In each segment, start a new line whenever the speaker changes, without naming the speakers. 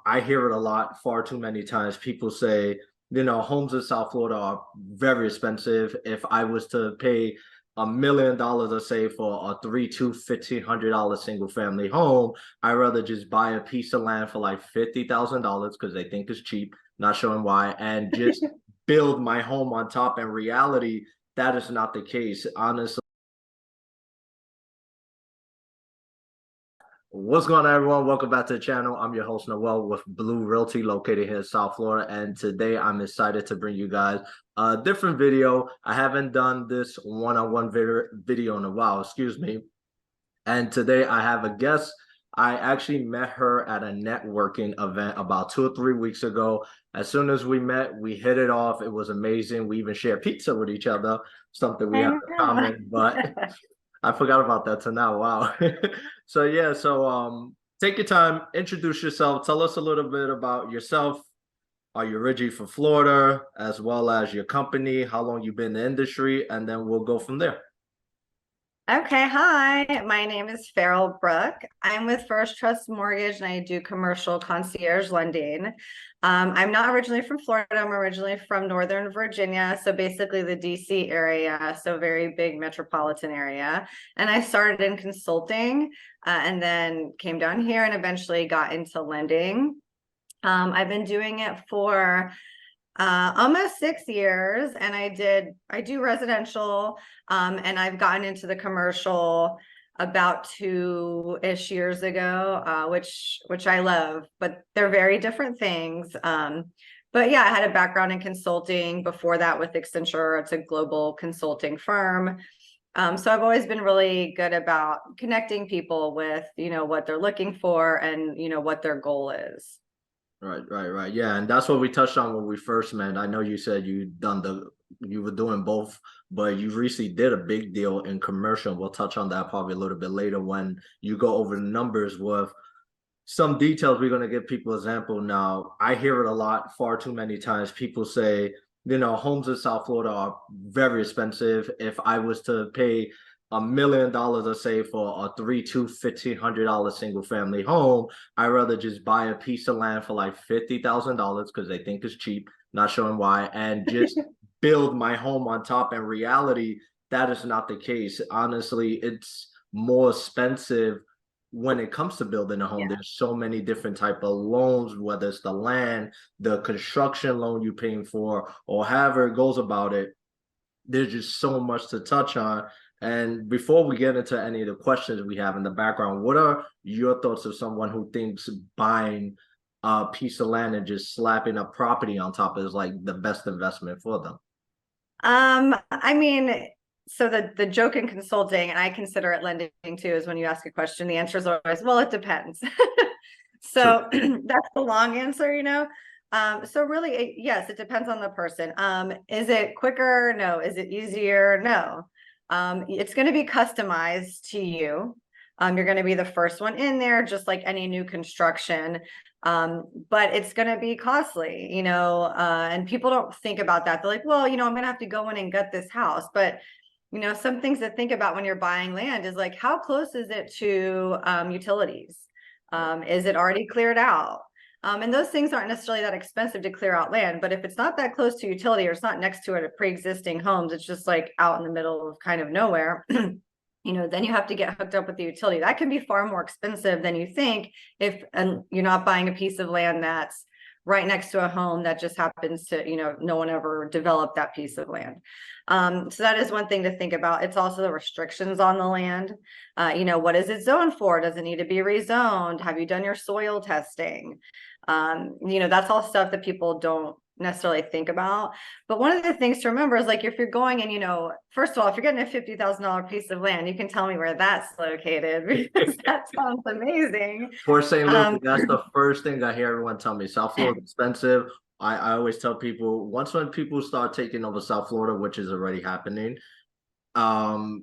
I hear it a lot, far too many times. People say, homes in South Florida are very expensive. If I was to pay $1 million, let's say, for a 1,500 single family home, I'd rather just buy a piece of land for like $50,000 because they think it's cheap, not showing why, and just build my home on top. In reality, that is not the case. Honestly, what's going on, everyone? Welcome back to the channel. I'm your host, Noel, with Blue Realty, located here in South Florida. And today I'm excited to bring you guys a different video. I haven't done this one-on-one video in a while, excuse me. And today I have a guest. I actually met her at a networking event about 2 or 3 weeks ago. As soon as we met, we hit it off. It was amazing. We even shared pizza with each other, something we
I
have
know.
in common. But I forgot about that till now. Wow. So yeah, take your time, introduce yourself, tell us a little bit about yourself. Are you originally from Florida, as well as your company, how long you've been in the industry, and then we'll go from there.
Okay, hi. My name is Farrell Brook. I'm with First Trust Mortgage and I do commercial concierge lending. I'm not originally from Florida. I'm originally from Northern Virginia, so basically the DC area, so very big metropolitan area. And I started in consulting and then came down here and eventually got into lending. I've been doing it for almost 6 years, and I do residential, and I've gotten into the commercial about 2-ish years ago, which I love, but they're very different things. But yeah, I had a background in consulting before that with Accenture. It's a global consulting firm. So I've always been really good about connecting people with, what they're looking for and, what their goal is.
Right. Yeah, and that's what we touched on when we first met. I know you said you were doing both, but you recently did a big deal in commercial. We'll touch on that probably a little bit later when you go over the numbers with some details. We're gonna give people example now. I hear it a lot, far too many times. People say, homes in South Florida are very expensive. If I was to pay $1 million, let's say, for a 1,500 single family home, I'd rather just buy a piece of land for like $50,000 because they think it's cheap, not showing why, and just build my home on top. In reality, that is not the case. Honestly, it's more expensive when it comes to building a home.
Yeah.
There's so many different type of loans, whether it's the land, the construction loan you're paying for, or however it goes about it. There's just so much to touch on. And before we get into any of the questions we have in the background, what are your thoughts of someone who thinks buying a piece of land and just slapping a property on top is like the best investment for them?
I mean, so the joke in consulting, and I consider it lending too, is when you ask a question, the answer is always, well, it depends.
True.
So that's the long answer. So really, yes, it depends on the person. Is it quicker? No. Is it easier? No. It's going to be customized to you. You're going to be the first one in there, just like any new construction. But it's going to be costly, and people don't think about that. They're like, well, I'm going to have to go in and gut this house. But, some things to think about when you're buying land is like, how close is it to utilities? Is it already cleared out? And those things aren't necessarily that expensive to clear out land, but if it's not that close to utility or it's not next to it, pre-existing homes, it's just like out in the middle of kind of nowhere, then you have to get hooked up with the utility. That can be far more expensive than you think if you're not buying a piece of land that's right next to a home that just happens to, no one ever developed that piece of land. So that is one thing to think about. It's also the restrictions on the land. What is it zoned for? Does it need to be rezoned? Have you done your soil testing? That's all stuff that people don't necessarily think about. But one of the things to remember is like if you're going and, first of all, if you're getting a $50,000 piece of land, you can tell me where that's located because that sounds amazing.
For St. Lucie, that's the first thing I hear everyone tell me. South Florida is expensive. I always tell people once when people start taking over South Florida, which is already happening,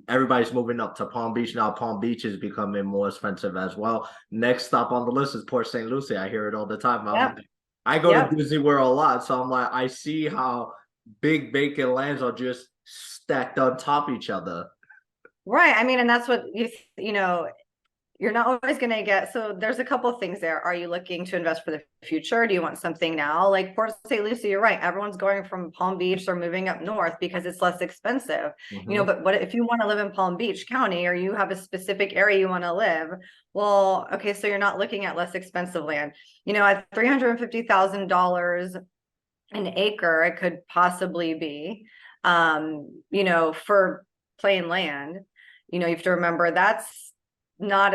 everybody's moving up to Palm Beach now. Palm Beach is becoming more expensive as well. Next stop on the list is Port St. Lucie. I hear it all the time.
Yep.
I go to
Yep.
Disney World a lot, so I'm like, I see how big vacant lands are just stacked on top of each other.
Right. I mean, and that's what you know, you're not always going to get, so there's a couple of things there. Are you looking to invest for the future? Do you want something now? Like Port St. Lucie, you're right. Everyone's going from Palm Beach or moving up north because it's less expensive.
Hmm.
But what if you want to live in Palm Beach County, or you have a specific area you want to live? Well, okay, so you're not looking at less expensive land. At $350,000 an acre, it could possibly be, for plain land. You have to remember that's not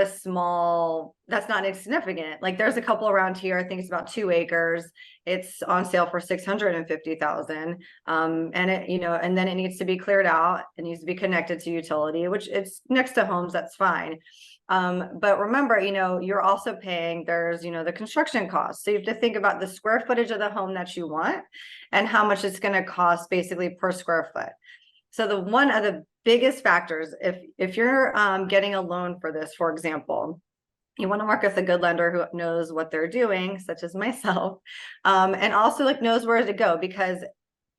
insignificant. Like there's a couple around here, I think it's about 2 acres. It's on sale for 650,000. And and then it needs to be cleared out. It needs to be connected to utility, which it's next to homes, that's fine. But remember, you're also paying, there's, the construction costs. So you have to think about the square footage of the home that you want and how much it's going to cost basically per square foot. So one of the biggest factors, if you're getting a loan for this, for example, you want to work with a good lender who knows what they're doing, such as myself, and also like knows where to go, because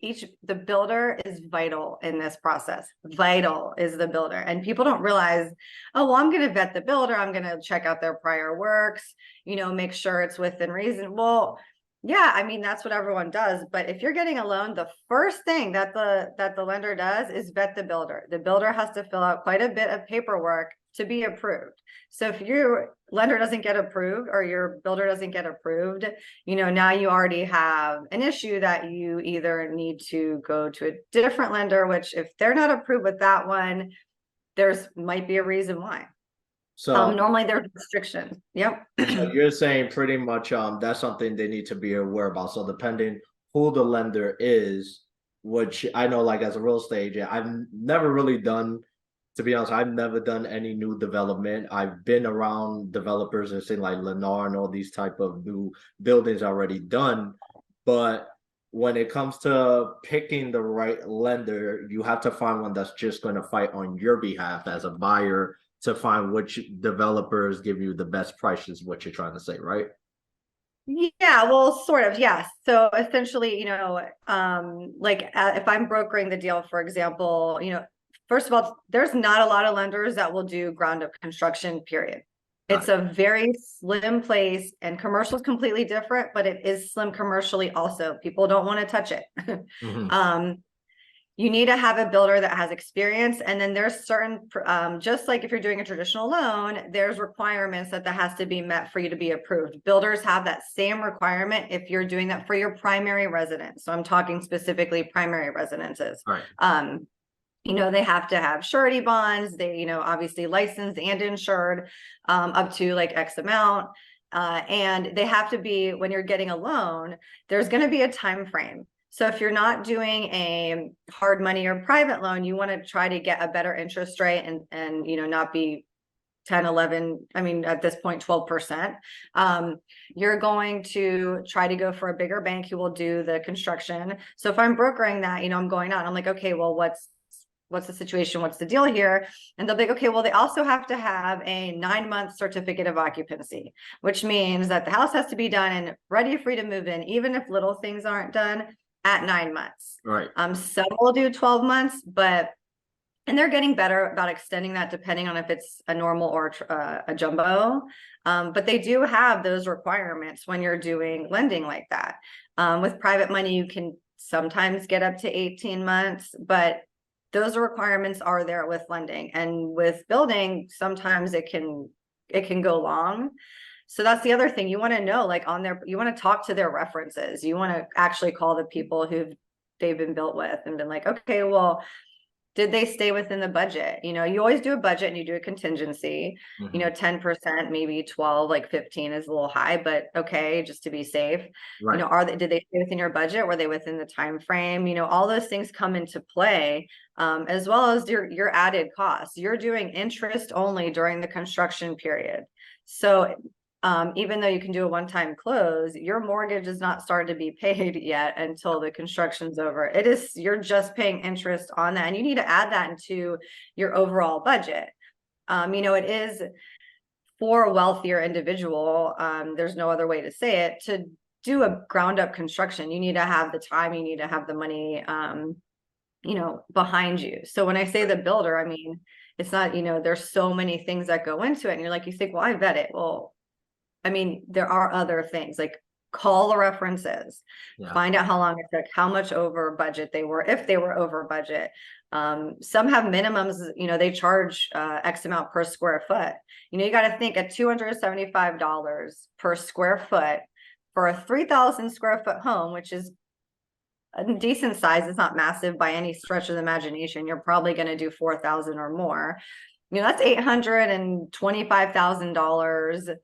the builder is vital in this process. Vital is the builder. And people don't realize, oh, well, I'm going to vet the builder. I'm going to check out their prior works, make sure it's within reason. Well, yeah, I mean, that's what everyone does. But if you're getting a loan, the first thing that the lender does is vet the builder. The builder has to fill out quite a bit of paperwork to be approved. So if your lender doesn't get approved or your builder doesn't get approved, now you already have an issue that you either need to go to a different lender, which if they're not approved with that one, there's might be a reason why.
So,
Normally there's restrictions. Yep.
so you're saying pretty much that's something they need to be aware about. So depending who the lender is, which I know like as a real estate agent, I've never really done, to be honest, I've never done any new development. I've been around developers and seen like Lennar and all these type of new buildings already done. But when it comes to picking the right lender, you have to find one that's just going to fight on your behalf as a buyer to find which developers give you the best prices, what you're trying to say, right?
Yeah, well, sort of, yes. So essentially, if I'm brokering the deal, for example, first of all, there's not a lot of lenders that will do ground up construction, period. It's a very slim place, and commercial is completely different, but it is slim commercially also. People don't want to touch it.
Mm-hmm.
You need to have a builder that has experience. And then there's certain, just like if you're doing a traditional loan, there's requirements that has to be met for you to be approved. Builders have that same requirement if you're doing that for your primary residence. So I'm talking specifically primary residences.
Right.
They have to have surety bonds. They, obviously licensed and insured up to like X amount. And they have to be, when you're getting a loan, there's going to be a time frame. So if you're not doing a hard money or private loan, you want to try to get a better interest rate and not be 10, 11, I mean, at this point, 12%. You're going to try to go for a bigger bank who will do the construction. So if I'm brokering that, I'm going out, I'm like, okay, well, what's the situation? What's the deal here? And they'll be like, okay, well, they also have to have a 9-month certificate of occupancy, which means that the house has to be done and ready for you to move in, even if little things aren't done at 9 months.
Right.
Some will do 12 months, and they're getting better about extending that depending on if it's a normal or a jumbo. But they do have those requirements when you're doing lending like that. With private money, you can sometimes get up to 18 months, but those requirements are there with lending. And with building, sometimes it can go long. So that's the other thing you want to know, like you want to talk to their references. You want to actually call the people they've been built with and been like, okay, well, did they stay within the budget? You always do a budget and you do a contingency, 10%, maybe 12, like 15 is a little high, but okay, just to be safe.
Right.
Did they stay within your budget? Were they within the time frame? All those things come into play, as well as your added costs. You're doing interest only during the construction period. So even though you can do a one-time close, your mortgage is not started to be paid yet until the construction's over. You're just paying interest on that, and you need to add that into your overall budget. It is for a wealthier individual. There's no other way to say it. To do a ground-up construction, you need to have the time, you need to have the money, behind you. So when I say the builder, I mean, it's not, there's so many things that go into it. And you're like, you think, well, I vet it. Well, I mean, there are other things like call the references,
Yeah.
find out how long it took, how much over budget they were, if they were over budget. Some have minimums, they charge X amount per square foot. You got to think at $275 per square foot for a 3,000 square foot home, which is a decent size. It's not massive by any stretch of the imagination. You're probably going to do 4,000 or more. That's $825,000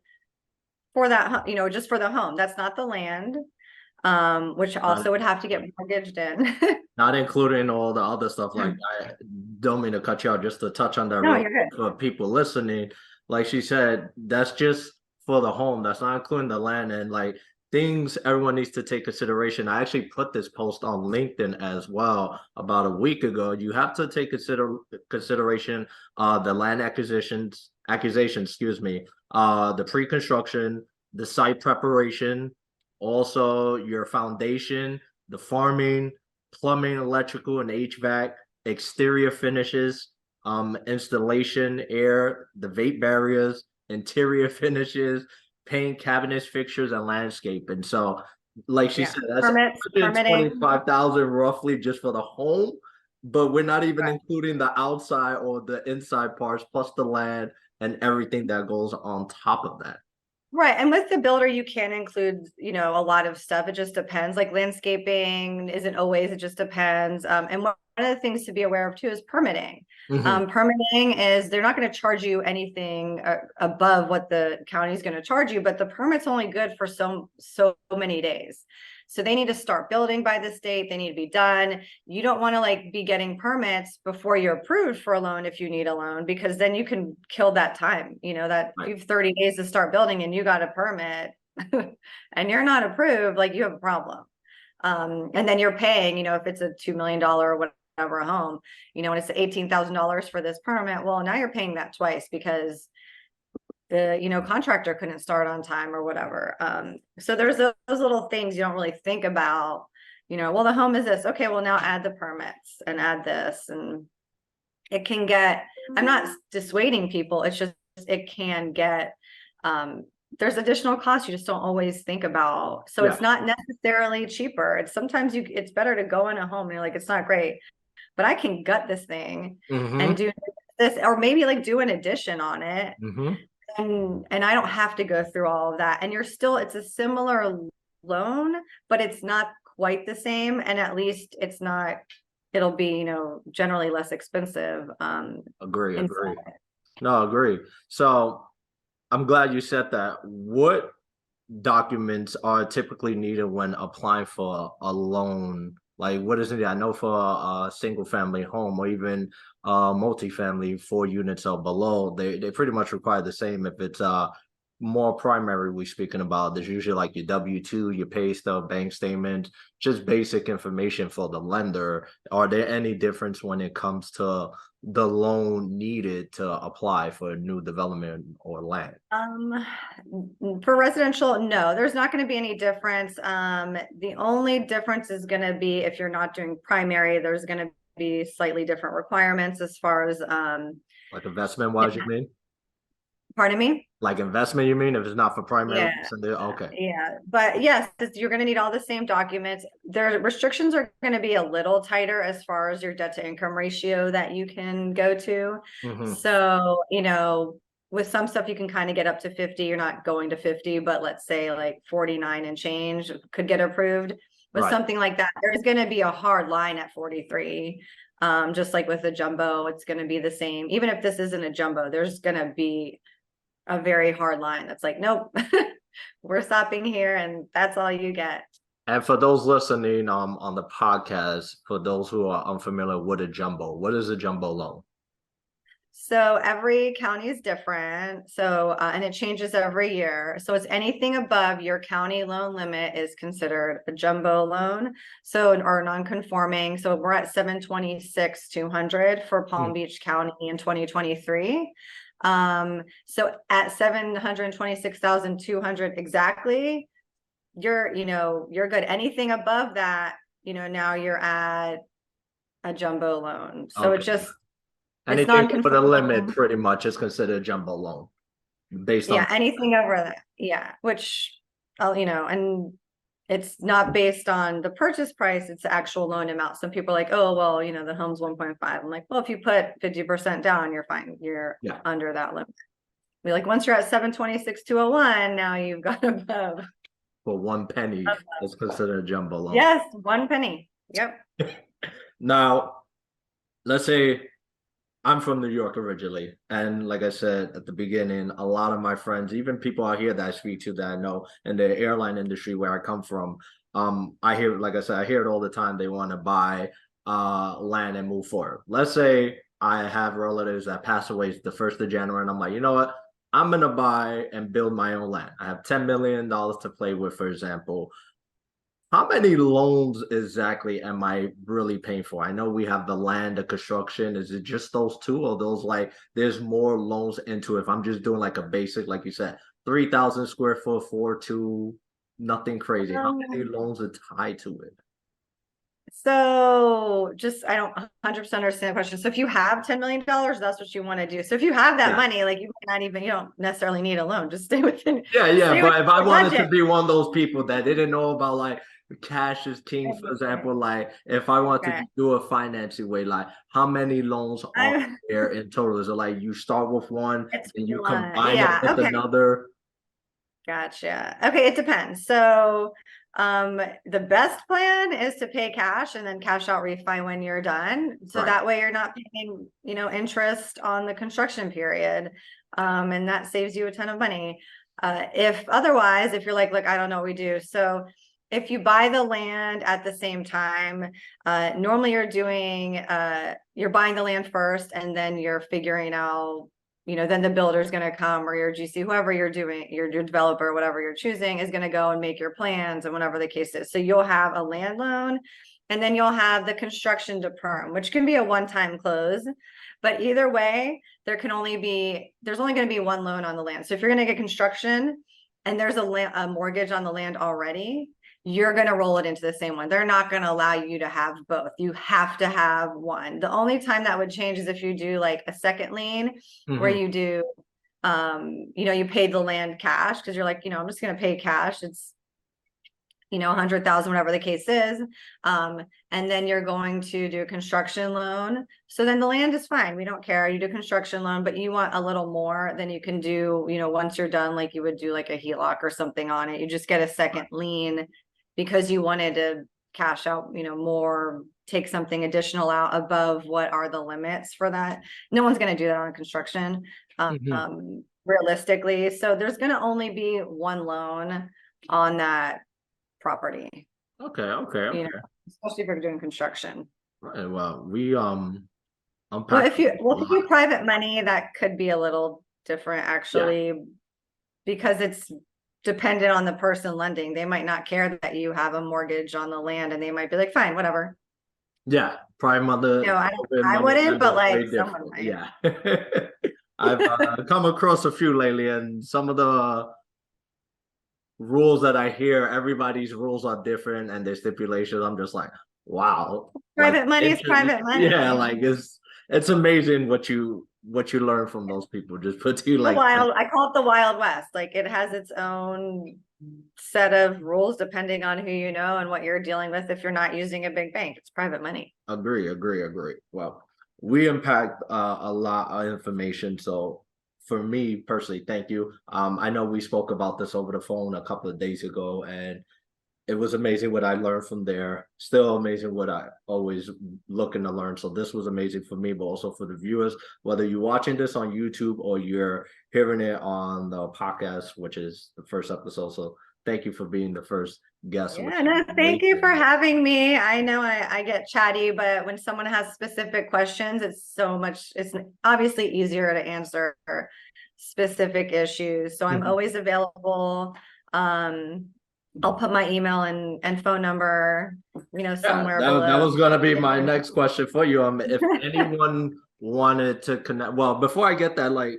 for that, just for the home. That's not the land, which also would have to get mortgaged in.
Not including all the other stuff. Like, I don't mean to cut you out, just to touch on that
No,
real
you're good.
for people listening. Like she said, that's just for the home. That's not including the land and like things everyone needs to take consideration. I actually put this post on LinkedIn as well about a week ago. You have to take consideration the land accusation, excuse me, the pre-construction, the site preparation, also your foundation, the farming, plumbing, electrical, and HVAC, exterior finishes, installation, air, the vape barriers, interior finishes, paint, cabinets, fixtures, and landscape. And so, like she said, that's
Permits, permitting.
125,000 roughly just for the home, but we're not even including the outside or the inside parts, plus the land and everything that goes on top of that.
Right. And with the builder, you can include, a lot of stuff. It just depends. Like landscaping isn't always, it just depends. And one of the things to be aware of too is permitting. Permitting is they're not going to charge you anything above what the county is going to charge you, but the permit's only good for so many days. So they need to start building by this date. They need to be done. You don't want to like be getting permits before you're approved for a loan if you need a loan, because then you can kill that time, that you have 30 days to start building and you got a permit and you're not approved, like you have a problem. And then you're paying, if it's a $2 million or whatever home, and it's $18,000 for this permit. Well, now you're paying that twice because the contractor couldn't start on time or whatever. So there's those little things you don't really think about, well, the home is this, okay, well, now add the permits and add this, and it can get, I'm not dissuading people, it's just it can get there's additional costs you just don't always think about. So it's not necessarily cheaper. It's sometimes it's better to go in a home and you're like, it's not great, but I can gut this thing and do this, or maybe like do an addition on it. And I don't have to go through all of that. And it's a similar loan, but it's not quite the same. And at least it'll be, generally less expensive.
Agree. No, agree. So I'm glad you said that. What documents are typically needed when applying for a loan? Like, what is it? I know for a single family home or even multifamily, 4 units or below, they pretty much require the same. If it's more primary we're speaking about, there's usually like your W-2, your pay stub, bank statement, just basic information for the lender. Are there any difference when it comes to the loan needed to apply for a new development or land?
For residential, no, there's not going to be any difference. The only difference is going to be if you're not doing primary, there's going to be slightly different requirements as far as
like investment wise, you mean?
Pardon me?
Like investment, you mean? If it's not for primary, okay.
Yeah, but yes, you're going to need all the same documents. Their restrictions are going to be a little tighter as far as your debt to income ratio that you can go to. So, with some stuff you can kind of get up to 50. You're not going to 50, but let's say like 49 and change could get approved. With something like that, there's going to be a hard line at 43. Just like with the jumbo, it's going to be the same. Even if this isn't a jumbo, there's going to be a very hard line that's like, nope, we're stopping here and that's all you get.
And for those listening on the podcast, for those who are unfamiliar with a jumbo, what is a jumbo loan?
So every county is different. So, and it changes every year. So it's anything above your county loan limit is considered a jumbo loan. So, or non-conforming. So we're at 726,200 for Palm Beach County in 2023. So at 726,200 exactly, you're good. Anything above that, now you're at a jumbo loan. So it just It's
Anything over the limit
non-conforming.
pretty much is considered a jumbo loan based
Yeah,
on.
anything over that. Yeah, which, and it's not based on the purchase price, it's the actual loan amount. Some people are like, oh, well, the home's 1.5. I'm like, well, if you put 50% down, you're fine. You're
Yeah.
under that limit. Be like, once you're at 726,201, now you've got above.
For 1 penny, it's considered a jumbo loan.
Yes, 1 penny. Yep.
Now, let's say I'm from New York originally. And like I said at the beginning, a lot of my friends, even people out here that I speak to that I know in the airline industry where I come from, I hear, like I said, I hear it all the time. They want to buy land and move forward. Let's say I have relatives that pass away the 1st of January, and I'm like, you know what? I'm gonna buy and build my own land. I have $10 million to play with, for example. How many loans exactly am I really paying for? I know we have the land, the construction. Is it just those two, or those like there's more loans into it? If I'm just doing like a basic, like you said, 3,000 square foot, 4-2, nothing crazy. How many
Um,
loans are tied to it?
So just, I don't 100% understand the question. So if you have $10 million, that's what you want to do. So if you have that
Yeah.
money, like you might not even, you don't necessarily need a loan. Just stay within,
Yeah, yeah.
stay
But
within
if I
your
wanted to
budget.
be one of those people that didn't know about like cash is king, for example, like if I want
Okay.
to do a financing way, like how many loans are
I,
there in total? Is it like you start with one
it's
and you
one.
combine it
Yeah.
with
Okay.
another?
Gotcha. Okay. It depends. So, the best plan is to pay cash and then cash out refi when you're done. So
Right.
that way you're not paying, interest on the construction period. And that saves you a ton of money. If otherwise, if you're like, look, I don't know what we do. So if you buy the land at the same time, normally you're buying the land first and then you're figuring out, then the builder's going to come, or your GC, whoever you're doing, your developer, whatever you're choosing, is going to go and make your plans and whatever the case is. So you'll have a land loan, and then you'll have the construction to perm, which can be a one-time close. But either way, there's only going to be one loan on the land. So if you're going to get construction and there's a mortgage on the land already, you're going to roll it into the same one. They're not going to allow you to have both. You have to have one. The only time that would change is if you do like a second lien, where
Mhm.
you do, you paid the land cash because you're like, I'm just going to pay cash. It's, 100,000, whatever the case is. And then you're going to do a construction loan. So then the land is fine. We don't care. You do construction loan, but you want a little more than you can do, once you're done, like you would do like a HELOC or something on it. You just get a second lien because you wanted to cash out, more, take something additional out above what are the limits for that. No one's going to do that on construction,
Mhm.
realistically. So there's going to only be one loan on that property,
Okay, okay,
you know,
okay.
especially if you're doing construction.
Right. Well, we
Well,
unpacked
if
a
you
lot.
do private money, that could be a little different
Yeah,
actually, because it's dependent on the person lending. They might not care that you have a mortgage on the land, and they might be like, fine, whatever.
yeah. Private
I
money
wouldn't, but
lenders
like
way
someone
different.
might.
Yeah. I've come across a few lately, and some of the rules that I hear, everybody's rules are different and their stipulations. I'm just like, wow. Like
Private money is private
yeah,
money.
like it's amazing what you learn from those people. Just put you
The
like that.
wild, I call it the Wild West. Like it has its own set of rules depending on who you know and what you're dealing with. If you're not using a big bank, it's private money.
Agree, agree, agree. Well, we impact a lot of information. So for me personally, thank you. I know we spoke about this over the phone a couple of days ago, and it was amazing what I learned from there. Still amazing what I always looking to learn. So this was amazing for me, but also for the viewers, whether you're watching this on YouTube or you're hearing it on the podcast, which is the first episode. So thank you for being the first guest, which
Yeah,
is
no, thank you for
amazing.
having me. I know I get chatty, but when someone has specific questions, it's obviously easier to answer specific issues. So I'm
Mhm.
always available. Um, I'll put my email and phone number,
Yeah,
somewhere
that
below.
was gonna be my next question for you. If anyone wanted to connect, well, before I get that, like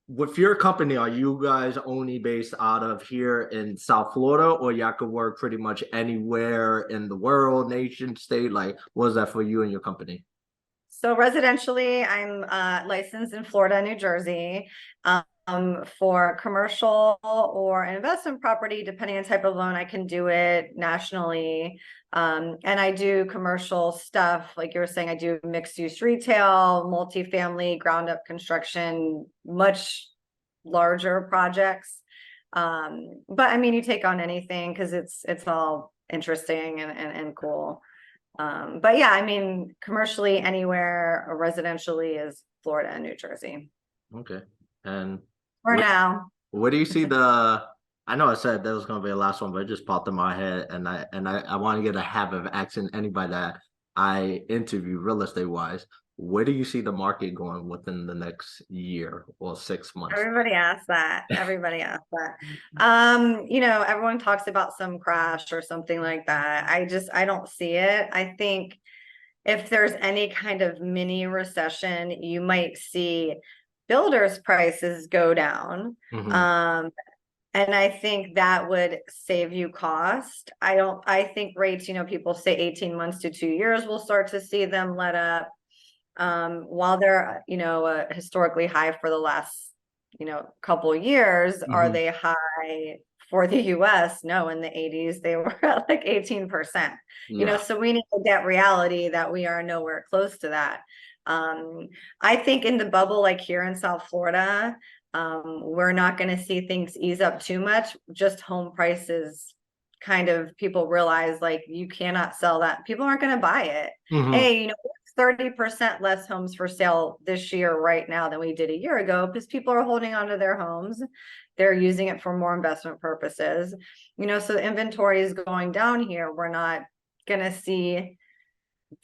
with your company, are you guys only based out of here in South Florida, or y'all could work pretty much anywhere in the world, nation, state? Like, what is that for you and your company?
So residentially, I'm licensed in Florida, New Jersey. For commercial or investment property, depending on type of loan, I can do it nationally. And I do commercial stuff, like you were saying, I do mixed use retail, multifamily, ground up construction, much larger projects. But I mean, you take on anything because it's all interesting and cool. But yeah, I mean, commercially anywhere or residentially is Florida and New Jersey
Okay. And
for now.
where do you see the? I know I said that was gonna be the last one, but it just popped in my head, and I want to get a habit of asking anybody that I interview real estate wise. Where do you see the market going within the next year or 6 months?
Everybody asks that. Everybody asks that. Everyone talks about some crash or something like that. I don't see it. I think if there's any kind of mini recession, you might see builders' prices go down.
Hmm.
And I think that would save you cost. I think rates, people say 18 months to 2 years, we'll start to see them let up. While they're, historically high for the last, couple of years, are
Hmm.
they high for the US? No, in the 80s, they were at like 18%,
Yeah.
so we need to get reality that we are nowhere close to that. I think in the bubble, like here in South Florida, we're not going to see things ease up too much. Just home prices kind of people realize like you cannot sell that. People aren't going to buy it.
Hmm.
Hey, 30% less homes for sale this year right now than we did a year ago because people are holding on to their homes. They're using it for more investment purposes. So the inventory is going down here. We're not going to see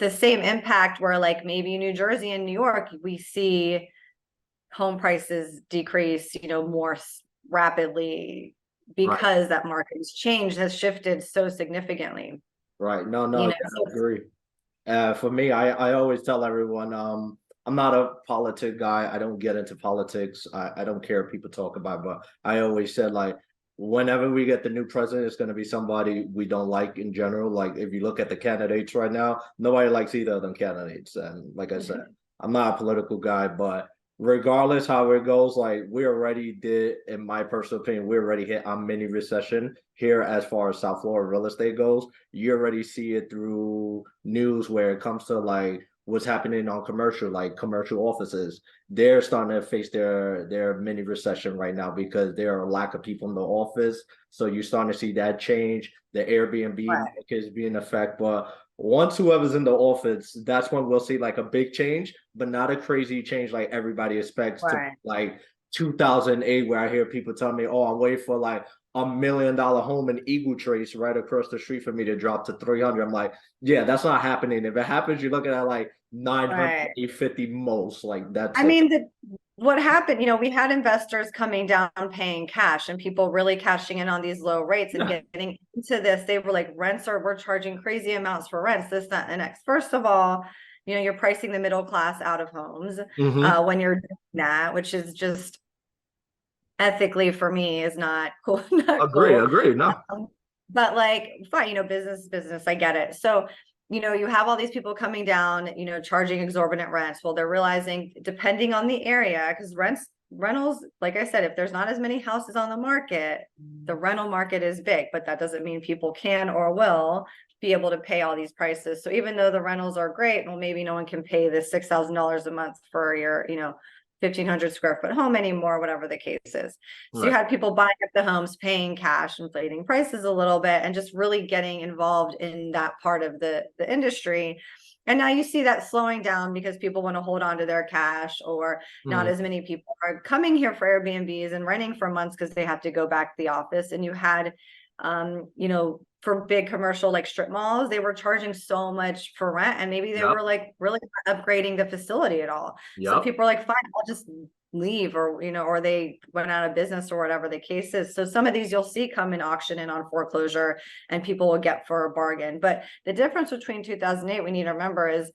the same impact where like maybe New Jersey and New York, we see home prices decrease, more rapidly
Right.
because that market has shifted so significantly.
Right. No, no,
You know,
yeah,
so
I agree. For me, I always tell everyone, I'm not a politic guy. I don't get into politics. I don't care if people talk about it, but I always said like whenever we get the new president, it's gonna be somebody we don't like in general. Like if you look at the candidates right now, nobody likes either of them candidates. And like I said, I'm not a political guy, but regardless how it goes, like we already did, in my personal opinion, we already hit a mini recession here as far as South Florida real estate goes. You already see it through news where it comes to like what's happening on commercial, like commercial offices. They're starting to face their mini recession right now because there are a lack of people in the office. So you're starting to see that change. The Airbnb
right,
market is being affected, but once whoever's in the office, that's when we'll see like a big change, but not a crazy change like everybody expects to
right.
like 2008, where I hear people tell me, "Oh, I'm waiting for like $1 million home in Eagle Trace right across the street for me to drop to 300." I'm like, yeah, that's not happening. If it happens, you're looking at like 900,
Right.
850 most. Like that's
I
it.
mean, what happened, we had investors coming down paying cash and people really cashing in on these low rates and
Yeah.
getting into this. They were like, we're charging crazy amounts for rents, this, that, and the next. First of all, you're pricing the middle class out of homes
Mm-hmm.
when you're doing that, which is just ethically for me is not cool, not
Agree,
cool.
agree. No.
Um, but like, fine, business, I get it. So, you have all these people coming down, charging exorbitant rents. Well, they're realizing depending on the area, because rentals, like I said, if there's not as many houses on the market, the rental market is big, but that doesn't mean people can or will be able to pay all these prices. So even though the rentals are great, well, maybe no one can pay the $6,000 a month for your, 1,500 square foot home anymore, whatever the case is. So you
Right.
had people buying up the homes, paying cash, inflating prices a little bit, and just really getting involved in that part of the industry. And now you see that slowing down because people want to hold on to their cash, or not
Mm-hmm.
as many people are coming here for Airbnbs and renting for months because they have to go back to the office. And you had, for big commercial like strip malls, they were charging so much for rent, and maybe they
Yep.
were like really not upgrading the facility at all. So
Yep.
people are like, fine, I'll just leave, or or they went out of business or whatever the case is. So some of these you'll see come in auction and on foreclosure, and people will get for a bargain. But the difference between 2008, we need to remember, is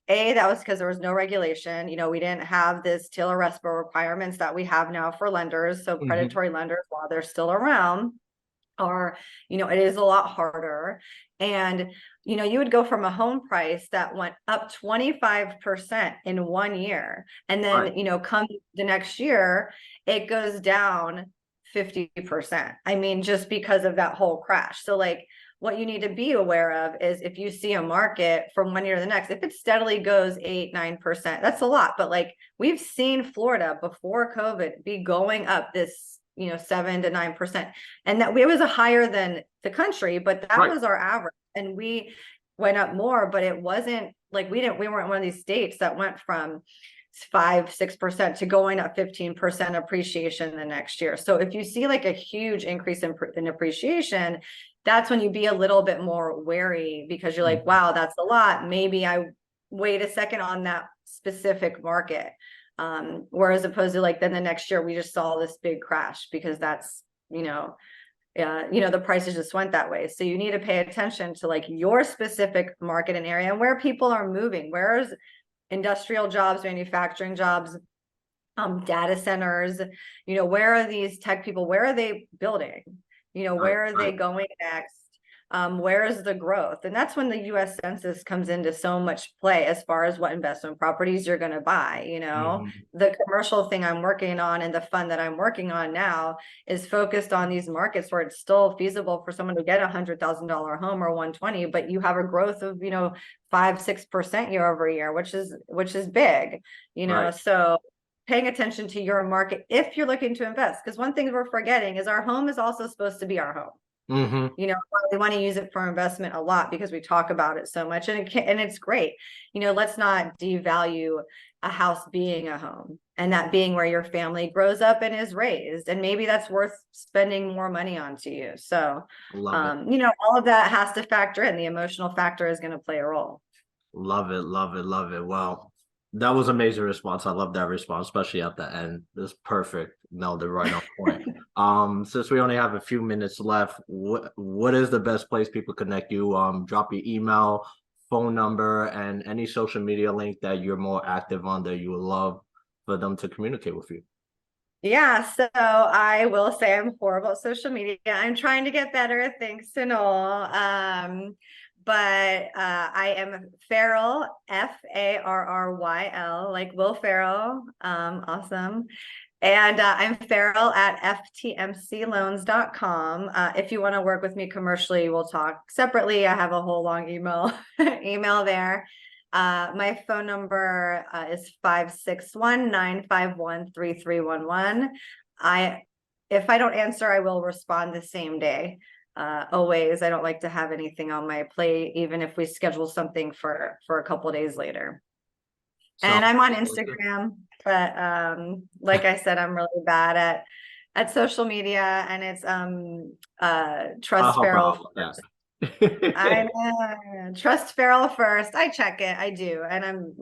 that was because there was no regulation. We didn't have this Taylor RESPA requirements that we have now for lenders. So
Mm-hmm.
predatory lenders, while they're still around, are, it is a lot harder. And, you would go from a home price that went up 25% in 1 year. And
Right.
then, come the next year, it goes down 50%. I mean, just because of that whole crash. So like, what you need to be aware of is if you see a market from 1 year to the next, if it steadily goes 8-9%, that's a lot. But like we've seen Florida before COVID be going up this, 7 to 9%. And that it was a higher than the country, but that
Right.
was our average. And we went up more, but it wasn't like we weren't one of these states that went from 5-6% to going up 15% appreciation the next year. So if you see like a huge increase in appreciation, that's when you be a little bit more wary, because you're like, wow, that's a lot. Maybe I wait a second on that specific market. Whereas opposed to like, then the next year we just saw this big crash because that's, the prices just went that way. So you need to pay attention to like your specific market and area and where people are moving. Where's industrial jobs, manufacturing jobs, data centers, where are these tech people, where are they building,
Right.
where are they
Right.
going next? Where is the growth? And that's when the US Census comes into so much play as far as what investment properties you're going to buy.
Mhm.
The commercial thing I'm working on and the fund that I'm working on now is focused on these markets where it's still feasible for someone to get $100,000 home or 120, but you have a growth of 5-6% year over year, which is big.
Right.
So paying attention to your market if you're looking to invest, because one thing we're forgetting is our home is also supposed to be our home.
Mm-hmm.
We want to use it for investment a lot because we talk about it so much, and it's great. Let's not devalue a house being a home and that being where your family grows up and is raised, and maybe that's worth spending more money on to you. So,
Love it.
all of that has to factor in. The emotional factor is going to play a role.
Love it. Love it. Love it. Well, that was amazing response. I love that response, especially at the end. It's perfect. Nailed it right on point. Since we only have a few minutes left, what is the best place people connect you? Drop your email, phone number, and any social media link that you're more active on that you would love for them to communicate with you.
Yeah, so I will say I'm horrible at social media. I'm trying to get better, thanks to Noel. But I am Farrell, Farryl, like Will Ferrell. Awesome. And I'm Farrell at ftmcloans.com. If you want to work with me commercially, we'll talk separately. I have a whole long email there. My phone number is 561-951-3311. If I don't answer, I will respond the same day. Always, I don't like to have anything on my plate, even if we schedule something for a couple days later. And
So,
I'm on Instagram, but like I said, I'm really bad at social media, and it's
I'll
Trust
help
Farrell
out
first.
with
I
that.
know, Trust Farrell first. I check it, I do, and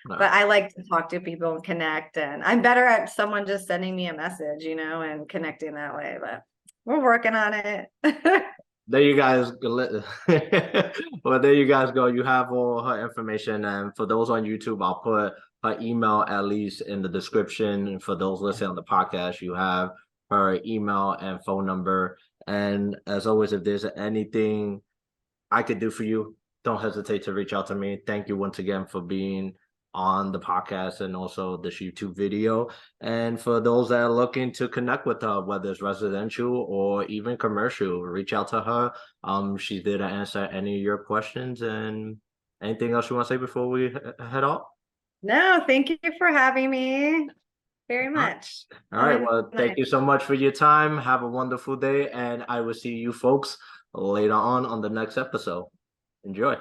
but
No.
I like to talk to people and connect, and I'm better at someone just sending me a message, and connecting that way, but we're working on it.
There you guys go. Well, there you guys go. You have all her information. And for those on YouTube, I'll put her email at least in the description. And for those listening on the podcast, you have her email and phone number. And as always, if there's anything I could do for you, don't hesitate to reach out to me. Thank you once again for being on the podcast and also this YouTube video. And for those that are looking to connect with her, whether it's residential or even commercial, reach out to her. She's there to answer any of your questions. And anything else you want to say before we head off?
No, thank you for having me very
All right.
much.
All
Have
right.
a
Well,
nice
thank you so much for your time. Have a wonderful day. And I will see you folks later on the next episode. Enjoy.